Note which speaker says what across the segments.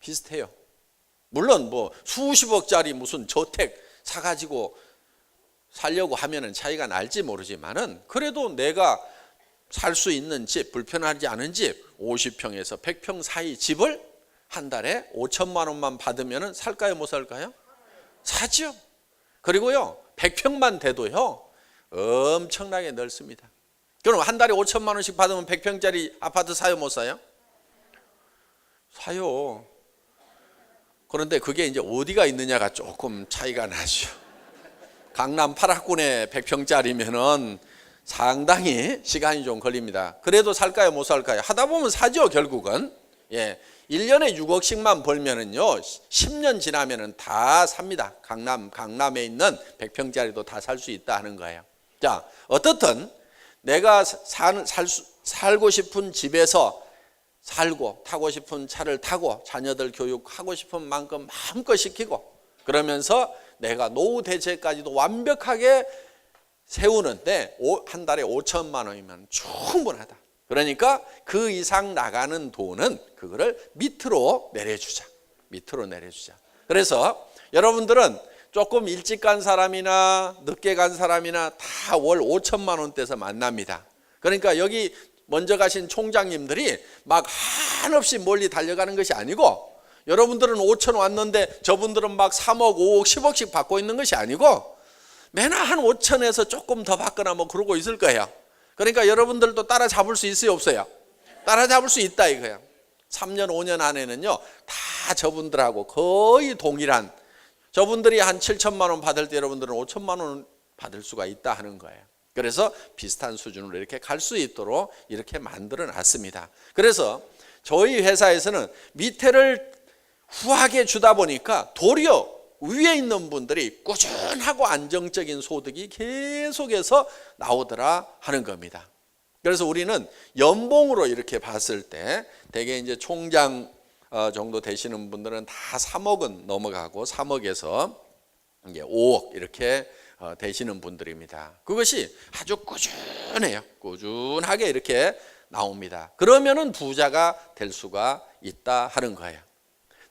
Speaker 1: 비슷해요. 물론 뭐 수십억짜리 무슨 저택 사가지고 살려고 하면은 차이가 날지 모르지만은 그래도 내가 살 수 있는 집, 불편하지 않은 집 50평에서 100평 사이 집을 한 달에 5천만 원만 받으면은 살까요, 못 살까요? 사죠. 그리고요 100평만 돼도요 엄청나게 넓습니다. 그럼 한 달에 5천만 원씩 받으면 100평짜리 아파트 사요, 못 사요? 사요. 그런데 그게 이제 어디가 있느냐가 조금 차이가 나죠. 강남 8학군에 100평짜리면은 상당히 시간이 좀 걸립니다. 그래도 살까요, 못 살까요? 하다 보면 사죠, 결국은. 예. 1년에 6억씩만 벌면은요, 10년 지나면은 다 삽니다. 강남에 있는 100평짜리도 다 살 수 있다 하는 거예요. 자, 어떻든 내가 살고 싶은 집에서 살고 타고 싶은 차를 타고 자녀들 교육하고 싶은 만큼 마음껏 시키고 그러면서 내가 노후 대책까지도 완벽하게 세우는데 한 달에 5천만 원이면 충분하다. 그러니까 그 이상 나가는 돈은 그거를 밑으로 내려주자. 밑으로 내려주자. 그래서 여러분들은 조금 일찍 간 사람이나 늦게 간 사람이나 다 월 5천만 원대에서 만납니다. 그러니까 여기 먼저 가신 총장님들이 막 한없이 멀리 달려가는 것이 아니고 여러분들은 5천 왔는데 저분들은 막 3억, 5억, 10억씩 받고 있는 것이 아니고 매나 한 5천에서 조금 더 받거나 뭐 그러고 있을 거예요. 그러니까 여러분들도 따라잡을 수 있어요, 없어요? 따라잡을 수 있다 이거예요. 3년, 5년 안에는요 다 저분들하고 거의 동일한, 저분들이 한 7천만 원 받을 때 여러분들은 5천만 원 받을 수가 있다 하는 거예요. 그래서 비슷한 수준으로 이렇게 갈 수 있도록 이렇게 만들어 놨습니다. 그래서 저희 회사에서는 밑에를 후하게 주다 보니까 도리어 위에 있는 분들이 꾸준하고 안정적인 소득이 계속해서 나오더라 하는 겁니다. 그래서 우리는 연봉으로 이렇게 봤을 때 대개 이제 총장 정도 되시는 분들은 다 3억은 넘어가고 3억에서 이제 5억 이렇게 되시는 분들입니다. 그것이 아주 꾸준해요. 꾸준하게 이렇게 나옵니다. 그러면은 부자가 될 수가 있다 하는 거예요.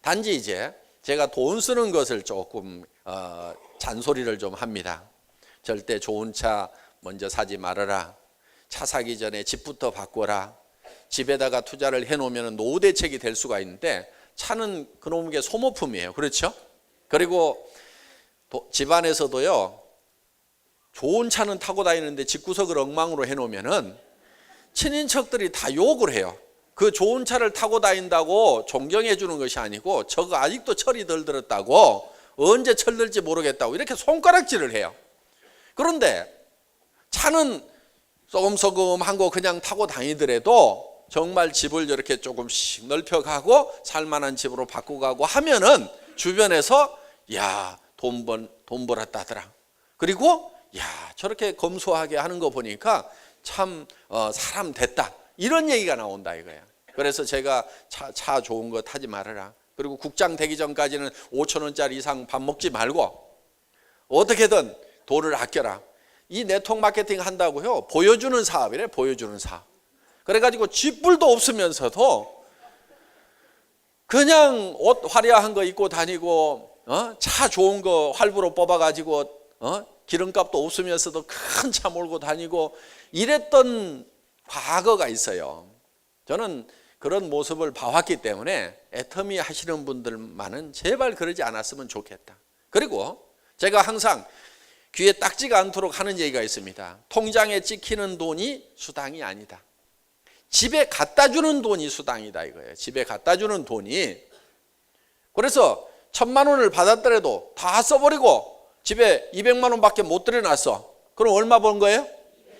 Speaker 1: 단지 이제 제가 돈 쓰는 것을 조금 잔소리를 좀 합니다. 절대 좋은 차 먼저 사지 말아라. 차 사기 전에 집부터 바꿔라. 집에다가 투자를 해놓으면 노후 대책이 될 수가 있는데 차는 그놈의 소모품이에요. 그렇죠? 그리고 집안에서도요. 좋은 차는 타고 다니는데 집구석을 엉망으로 해놓으면은 친인척들이 다 욕을 해요. 그 좋은 차를 타고 다닌다고 존경해 주는 것이 아니고 저거 아직도 철이 덜 들었다고 언제 철들지 모르겠다고 이렇게 손가락질을 해요. 그런데 차는 쏘금쏘금한 거 그냥 타고 다니더라도 정말 집을 이렇게 조금씩 넓혀가고 살만한 집으로 바꾸가고 하면은 주변에서 야, 돈 벌었다더라. 그리고 야, 저렇게 검소하게 하는 거 보니까 참 사람 됐다. 이런 얘기가 나온다 이거야. 그래서 제가 차 좋은 거 타지 말아라. 그리고 국장 되기 전까지는 5천 원짜리 이상 밥 먹지 말고 어떻게든 돈을 아껴라. 이 네트워크 마케팅 한다고요. 보여주는 사업이래. 보여주는 사업. 그래가지고 쥐뿔도 없으면서도 그냥 옷 화려한 거 입고 다니고 차 좋은 거 할부로 뽑아가지고 기름값도 없으면서도 큰 차 몰고 다니고 이랬던 과거가 있어요. 저는 그런 모습을 봐왔기 때문에 애터미 하시는 분들만은 제발 그러지 않았으면 좋겠다. 그리고 제가 항상 귀에 딱지가 않도록 하는 얘기가 있습니다. 통장에 찍히는 돈이 수당이 아니다. 집에 갖다 주는 돈이 수당이다 이거예요. 집에 갖다 주는 돈이. 그래서 1,000만 원을 받았더라도 다 써버리고 집에 200만 원밖에 못 들여놨어. 그럼 얼마 번 거예요?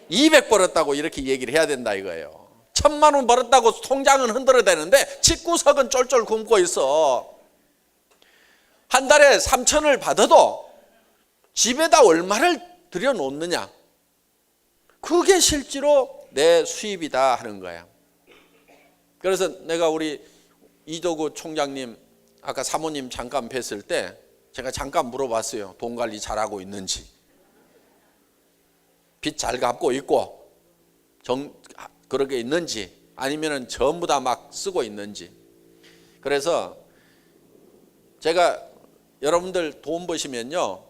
Speaker 1: 200 벌었다고 이렇게 얘기를 해야 된다 이거예요. 1,000만 원 벌었다고 통장은 흔들어야 되는데 집구석은 쫄쫄 굶고 있어. 한 달에 3천을 받아도 집에다 얼마를 들여놓느냐, 그게 실제로 내 수입이다 하는 거야. 그래서 내가 우리 이도구 총장님 아까 사모님 잠깐 뵀을 때 제가 잠깐 물어봤어요. 돈 관리 잘하고 있는지, 빚 잘 갚고 있고 그렇게 있는지, 아니면 전부 다 막 쓰고 있는지. 그래서 제가 여러분들 돈 버시면요,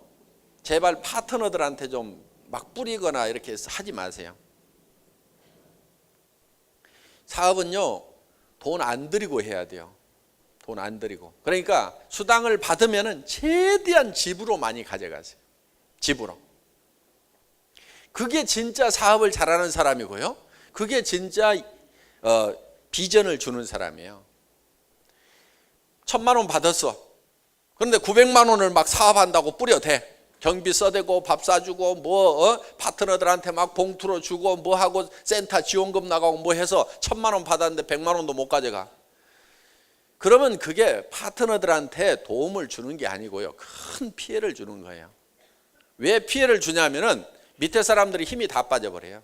Speaker 1: 제발 파트너들한테 좀 막 뿌리거나 이렇게 하지 마세요. 사업은요, 돈 안 들이고 해야 돼요. 돈 안 들이고. 그러니까 수당을 받으면은 최대한 집으로 많이 가져가세요. 집으로. 그게 진짜 사업을 잘하는 사람이고요. 그게 진짜 비전을 주는 사람이에요. 1,000만 원 받았어. 그런데 900만 원을 막 사업한다고 뿌려대. 경비 써대고 밥 사주고 파트너들한테 막 봉투로 주고 뭐 하고 센터 지원금 나가고 뭐 해서 1,000만 원 받았는데 100만 원도 못 가져가. 그러면 그게 파트너들한테 도움을 주는 게 아니고요, 큰 피해를 주는 거예요. 왜 피해를 주냐면은 밑에 사람들이 힘이 다 빠져버려요.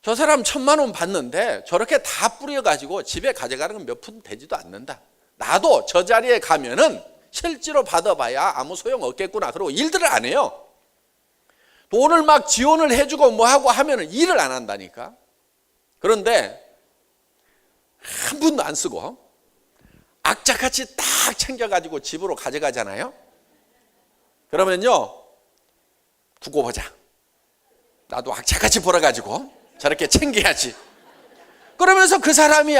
Speaker 1: 저 사람 1,000만 원 받는데 저렇게 다 뿌려가지고 집에 가져가는 건 몇 푼 되지도 않는다. 나도 저 자리에 가면은 실제로 받아봐야 아무 소용 없겠구나. 그리고 일들을 안 해요. 돈을 막 지원을 해주고 뭐 하고 하면은 일을 안 한다니까. 그런데 한 푼도 안 쓰고 악착같이 딱 챙겨가지고 집으로 가져가잖아요. 그러면요, 두고 보자. 나도 악착같이 벌어가지고 저렇게 챙겨야지. 그러면서 그 사람이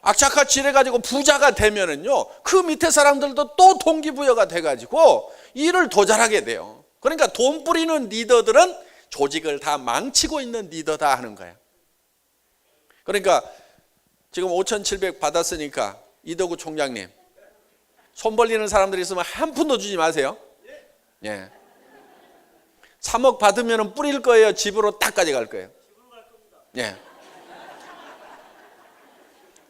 Speaker 1: 악착같이 일해가지고 부자가 되면은요, 그 밑에 사람들도 또 동기부여가 돼가지고 일을 더 잘하게 돼요. 그러니까 돈 뿌리는 리더들은 조직을 다 망치고 있는 리더다 하는 거예요. 그러니까 지금 5,700 받았으니까 이덕우 총장님, 손 벌리는 사람들이 있으면 한 푼도 주지 마세요. 예. 3억 받으면 뿌릴 거예요? 집으로 딱 가져갈 거예요? 예.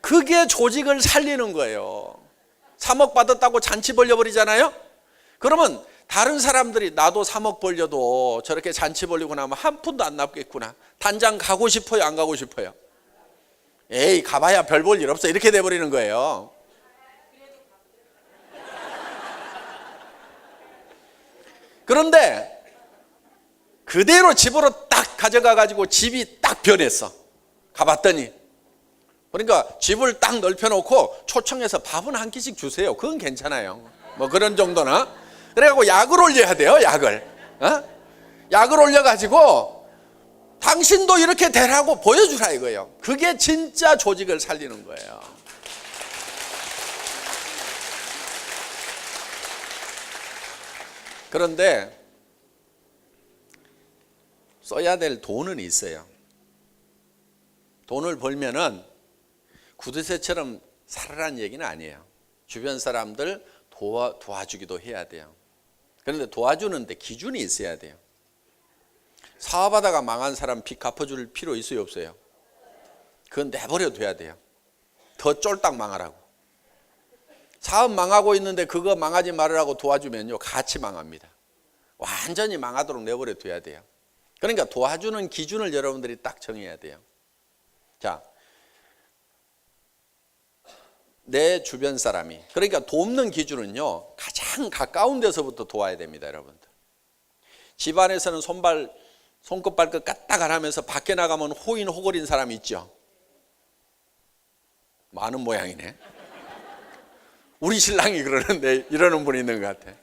Speaker 1: 그게 조직을 살리는 거예요. 3억 받았다고 잔치 벌려버리잖아요. 그러면 다른 사람들이 나도 3억 벌려도 저렇게 잔치 벌리고 나면 한 푼도 안 남겠구나. 단장 가고 싶어요, 안 가고 싶어요? 에이, 가봐야 별 볼 일 없어, 이렇게 돼버리는 거예요. 그런데 그대로 집으로 딱 가져가가지고 집이 딱 변했어. 가봤더니. 그러니까 집을 딱 넓혀놓고 초청해서 밥은 한 끼씩 주세요. 그건 괜찮아요. 뭐 그런 정도나. 그래갖고 약을 올려야 돼요, 약을. 약을 올려가지고 당신도 이렇게 되라고 보여주라 이거예요. 그게 진짜 조직을 살리는 거예요. 그런데 써야 될 돈은 있어요. 돈을 벌면은 구두쇠처럼 살아라는 얘기는 아니에요. 주변 사람들 도와주기도 해야 돼요. 그런데 도와주는데 기준이 있어야 돼요. 사업하다가 망한 사람 빚 갚아줄 필요 있어요, 없어요? 그건 내버려 둬야 돼요. 더 쫄딱 망하라고. 사업 망하고 있는데 그거 망하지 말으라고 도와주면요, 같이 망합니다. 완전히 망하도록 내버려 둬야 돼요. 그러니까 도와주는 기준을 여러분들이 딱 정해야 돼요. 자, 내 주변 사람이, 그러니까 돕는 기준은요, 가장 가까운 데서부터 도와야 됩니다, 여러분들. 집안에서는 손끝 발끝 까딱 안 하면서 밖에 나가면 호인 호걸인 사람 있죠? 많은 모양이네. 우리 신랑이 그러는데 이러는 분이 있는 것 같아.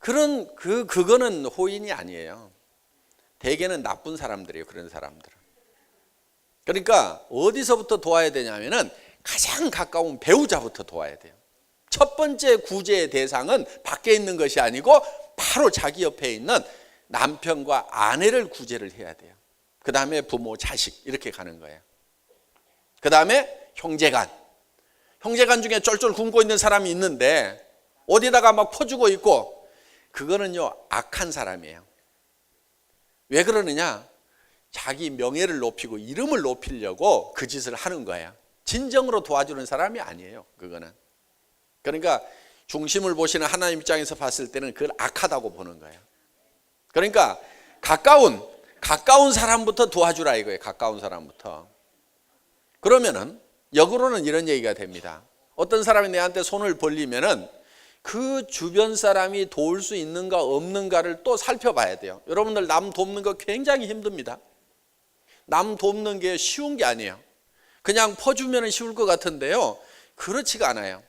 Speaker 1: 그거는 호인이 아니에요. 대개는 나쁜 사람들이에요, 그런 사람들은. 그러니까 어디서부터 도와야 되냐면은 가장 가까운 배우자부터 도와야 돼요. 첫 번째 구제의 대상은 밖에 있는 것이 아니고 바로 자기 옆에 있는 남편과 아내를 구제를 해야 돼요. 그 다음에 부모, 자식 이렇게 가는 거예요. 그 다음에 형제간 중에 쫄쫄 굶고 있는 사람이 있는데 어디다가 막 퍼주고 있고, 그거는요, 악한 사람이에요. 왜 그러느냐? 자기 명예를 높이고 이름을 높이려고 그 짓을 하는 거예요. 진정으로 도와주는 사람이 아니에요, 그거는. 그러니까 중심을 보시는 하나님 입장에서 봤을 때는 그걸 악하다고 보는 거예요. 그러니까 가까운 사람부터 도와주라 이거예요, 가까운 사람부터. 그러면은 역으로는 이런 얘기가 됩니다. 어떤 사람이 내한테 손을 벌리면은 그 주변 사람이 도울 수 있는가 없는가를 또 살펴봐야 돼요. 여러분들 남 돕는 거 굉장히 힘듭니다. 남 돕는 게 쉬운 게 아니에요. 그냥 퍼주면 쉬울 것 같은데요, 그렇지가 않아요.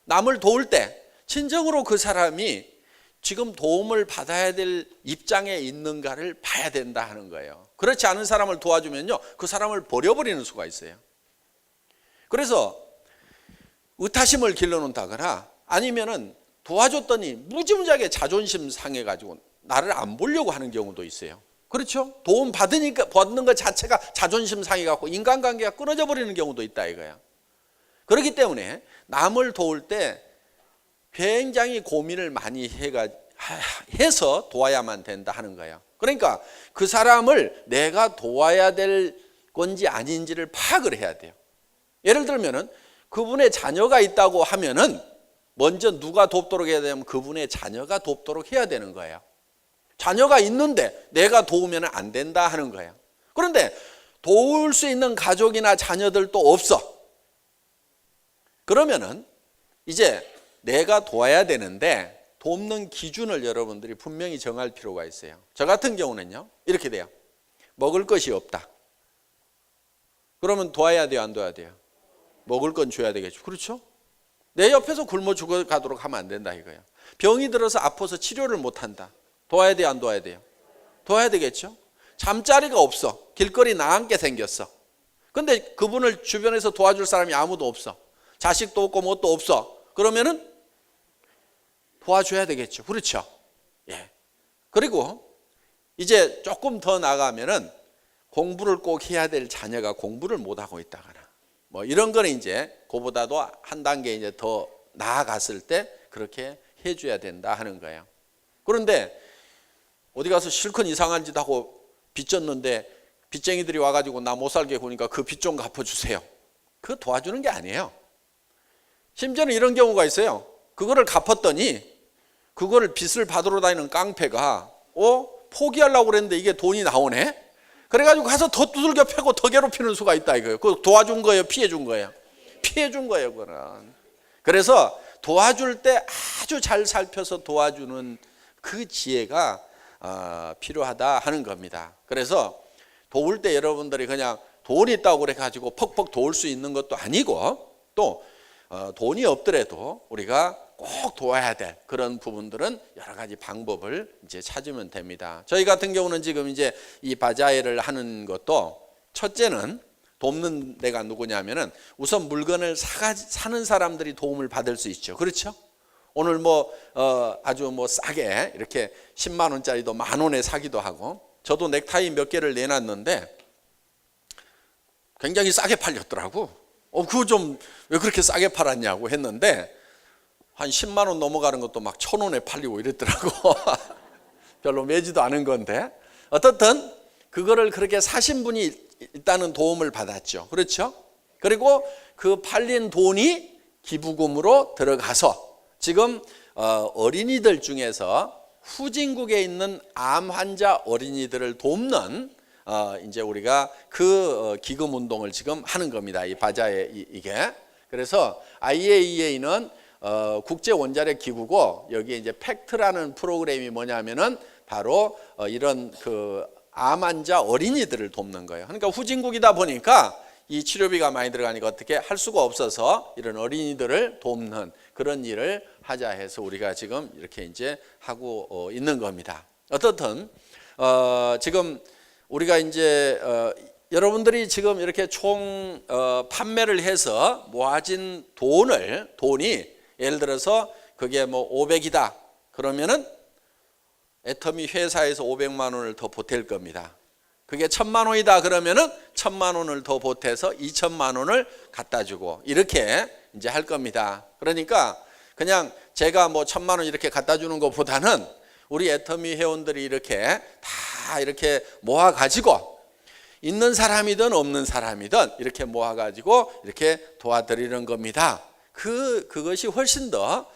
Speaker 1: 남을 도울 때 진정으로 그 사람이 지금 도움을 받아야 될 입장에 있는가를 봐야 된다 하는 거예요. 그렇지 않은 사람을 도와주면요, 그 사람을 버려버리는 수가 있어요. 그래서 의타심을 길러놓는다거나 아니면은 도와줬더니 무지무지하게 자존심 상해가지고 나를 안 보려고 하는 경우도 있어요. 그렇죠? 도움 받는 것 자체가 자존심 상해갖고 인간관계가 끊어져 버리는 경우도 있다 이거야. 그렇기 때문에 남을 도울 때 굉장히 고민을 많이 해서 도와야만 된다 하는 거예요. 그러니까 그 사람을 내가 도와야 될 건지 아닌지를 파악을 해야 돼요. 예를 들면은 그분의 자녀가 있다고 하면은 먼저 누가 돕도록 해야 되냐면 그분의 자녀가 돕도록 해야 되는 거예요. 자녀가 있는데 내가 도우면 안 된다 하는 거예요. 그런데 도울 수 있는 가족이나 자녀들도 없어. 그러면은 이제 내가 도와야 되는데 돕는 기준을 여러분들이 분명히 정할 필요가 있어요. 저 같은 경우는요, 이렇게 돼요. 먹을 것이 없다. 그러면 도와야 돼요, 안 도와야 돼요? 먹을 건 줘야 되겠죠. 그렇죠? 내 옆에서 굶어 죽어가도록 하면 안 된다 이거예요. 병이 들어서 아파서 치료를 못 한다. 도와야 돼요, 안 도와야 돼요? 도와야 되겠죠. 잠자리가 없어. 길거리 나앉게 생겼어. 근데 그분을 주변에서 도와줄 사람이 아무도 없어. 자식도 없고 뭣도 없어. 그러면은 도와줘야 되겠죠. 그렇죠? 예. 그리고 이제 조금 더 나가면은 공부를 꼭 해야 될 자녀가 공부를 못 하고 있다거나 뭐 이런 거는 이제 그보다도 한 단계 이제 더 나아갔을 때 그렇게 해줘야 된다 하는 거예요. 그런데 어디 가서 실컷 이상한 짓 하고 빚 졌는데 빚쟁이들이 와가지고 나 못 살게 구니까 그 빚 좀 갚아주세요. 그거 도와주는 게 아니에요. 심지어는 이런 경우가 있어요. 그거를 갚았더니 그거를 빚을 받으러 다니는 깡패가 포기하려고 그랬는데 이게 돈이 나오네? 그래가지고 가서 더 두들겨 패고 더 괴롭히는 수가 있다 이거예요. 그거 도와준 거예요, 피해 준 거예요? 피해 준 거예요, 그거는. 그래서 도와줄 때 아주 잘 살펴서 도와주는 그 지혜가 필요하다 하는 겁니다. 그래서 도울 때 여러분들이 그냥 돈이 있다고 그래가지고 퍽퍽 도울 수 있는 것도 아니고 또 돈이 없더라도 우리가 꼭 도와야 될 그런 부분들은 여러 가지 방법을 이제 찾으면 됩니다. 저희 같은 경우는 지금 이제 이 바자회를 하는 것도 첫째는 돕는 데가 누구냐면은 우선 물건을 사는 사람들이 도움을 받을 수 있죠. 그렇죠? 오늘 아주 싸게 이렇게 10만 원짜리도 만 원에 사기도 하고 저도 넥타이 몇 개를 내놨는데 굉장히 싸게 팔렸더라고. 그거 좀 왜 그렇게 싸게 팔았냐고 했는데 한 10만 원 넘어가는 것도 막 1,000원에 팔리고 이랬더라고. 별로 매지도 않은 건데 어떻든 그거를 그렇게 사신 분이 일단은 도움을 받았죠. 그렇죠? 그리고 그 팔린 돈이 기부금으로 들어가서 지금 어린이들 중에서 후진국에 있는 암 환자 어린이들을 돕는 이제 우리가 그 기금 운동을 지금 하는 겁니다. 이 바자회 이게. 그래서 IAEA는 국제 원자력 기구고 여기에 이제 팩트라는 프로그램이 뭐냐면은 바로 이런 그 암 환자 어린이들을 돕는 거예요. 그러니까 후진국이다 보니까 이 치료비가 많이 들어가니까 어떻게 할 수가 없어서 이런 어린이들을 돕는 그런 일을 하자 해서 우리가 지금 이렇게 이제 하고 있는 겁니다. 어떻든 지금 우리가 이제 여러분들이 지금 이렇게 총 판매를 해서 모아진 돈이 예를 들어서 그게 500이다 그러면은 애터미 회사에서 500만 원을 더 보탤 겁니다. 그게 1,000만 원이다 그러면은 1,000만 원을 더 보태서 2,000만 원을 갖다 주고 이렇게 이제 할 겁니다. 그러니까 그냥 제가 1,000만 원 이렇게 갖다 주는 것보다는 우리 애터미 회원들이 이렇게 다 이렇게 모아 가지고 있는 사람이든 없는 사람이든 이렇게 모아 가지고 이렇게 도와드리는 겁니다. 그것이 훨씬 더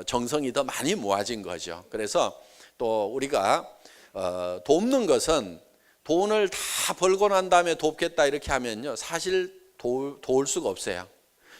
Speaker 1: 정성이 더 많이 모아진 거죠. 그래서 또 우리가 돕는 것은 돈을 다 벌고 난 다음에 돕겠다 이렇게 하면요 사실 도울 수가 없어요.